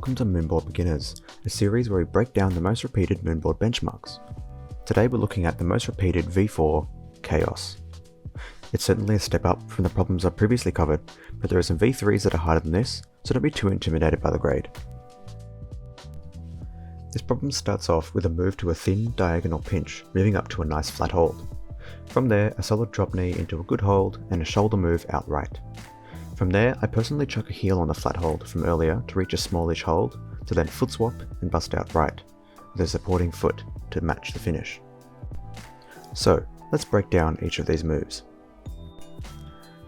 welcome to Moonboard Beginners, a series where we break down the most repeated Moonboard benchmarks. Today we're looking at the most repeated V4, Chaos. It's certainly a step up from the problems I've previously covered, but there are some V3s that are harder than this, so don't be too intimidated by the grade. This problem starts off with a move to a thin diagonal pinch, moving up to a nice flat hold. From there, a solid drop knee into a good hold and a shoulder move outright. From there, I personally chuck a heel on the flat hold from earlier to reach a smallish hold, to then foot swap and bust out right, with a supporting foot to match the finish. So, let's break down each of these moves.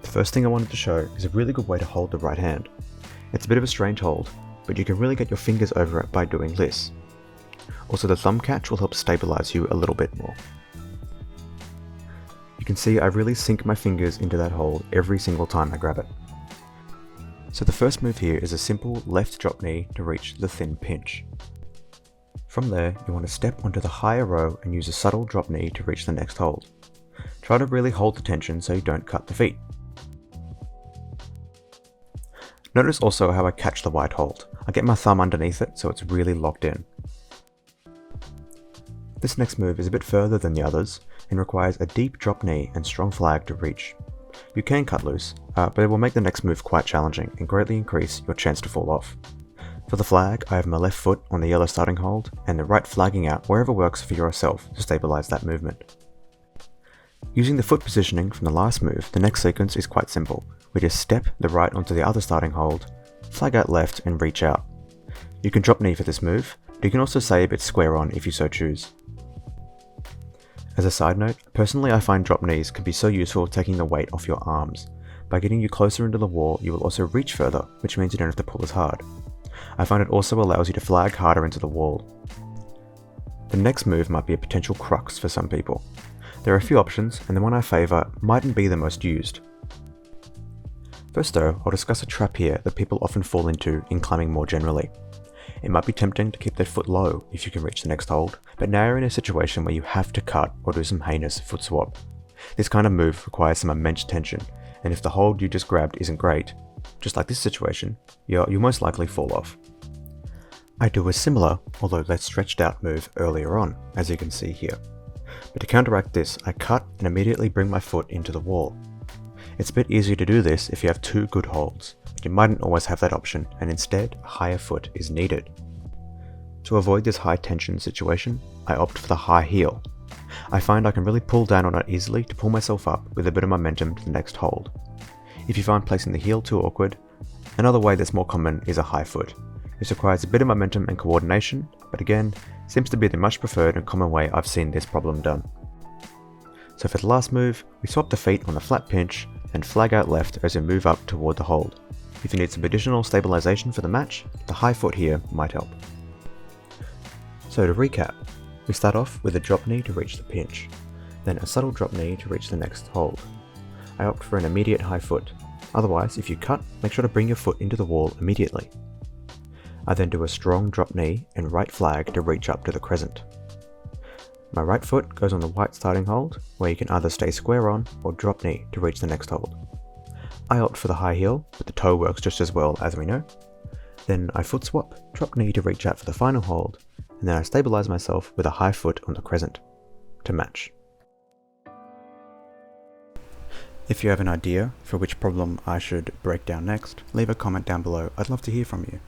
The first thing I wanted to show is a really good way to hold the right hand. It's a bit of a strange hold, but you can really get your fingers over it by doing this. Also, the thumb catch will help stabilize you a little bit more. You can see I really sink my fingers into that hold every single time I grab it. So the first move here is a simple left drop knee to reach the thin pinch. From there, you want to step onto the higher row and use a subtle drop knee to reach the next hold. Try to really hold the tension so you don't cut the feet. Notice also how I catch the wide hold. I get my thumb underneath it so it's really locked in. This next move is a bit further than the others and requires a deep drop knee and strong flag to reach. You can cut loose, but it will make the next move quite challenging and greatly increase your chance to fall off. For the flag, I have my left foot on the yellow starting hold and the right flagging out wherever works for yourself to stabilize that movement. Using the foot positioning from the last move, the next sequence is quite simple. We just step the right onto the other starting hold, flag out left and reach out. You can drop knee for this move, but you can also say a bit square on if you so choose. As a side note, personally I find drop knees can be so useful taking the weight off your arms. By getting you closer into the wall, you will also reach further, which means you don't have to pull as hard. I find it also allows you to flag harder into the wall. The next move might be a potential crux for some people. There are a few options, and the one I favour mightn't be the most used. First though, I'll discuss a trap here that people often fall into in climbing more generally. It might be tempting to keep their foot low if you can reach the next hold, but now you're in a situation where you have to cut or do some heinous foot swap. This kind of move requires some immense tension, and if the hold you just grabbed isn't great, just like this situation, you'll most likely fall off. I do a similar, although less stretched out move earlier on, as you can see here. But to counteract this, I cut and immediately bring my foot into the wall. It's a bit easier to do this if you have two good holds, but you mightn't always have that option, and instead a higher foot is needed. To avoid this high tension situation, I opt for the high heel. I find I can really pull down on it easily to pull myself up with a bit of momentum to the next hold. If you find placing the heel too awkward, another way that's more common is a high foot. This requires a bit of momentum and coordination, but again, seems to be the much preferred and common way I've seen this problem done. So for the last move, we swap the feet on the flat pinch and flag out left as we move up toward the hold. If you need some additional stabilization for the match, the high foot here might help. So to recap, we start off with a drop knee to reach the pinch, then a subtle drop knee to reach the next hold. I opt for an immediate high foot, otherwise if you cut, make sure to bring your foot into the wall immediately. I then do a strong drop knee and right flag to reach up to the crescent. My right foot goes on the white starting hold, where you can either stay square on or drop knee to reach the next hold. I opt for the high heel, but the toe works just as well as we know. Then I foot swap, drop knee to reach out for the final hold, and then I stabilize myself with a high foot on the crescent to match. If you have an idea for which problem I should break down next, leave a comment down below. I'd love to hear from you.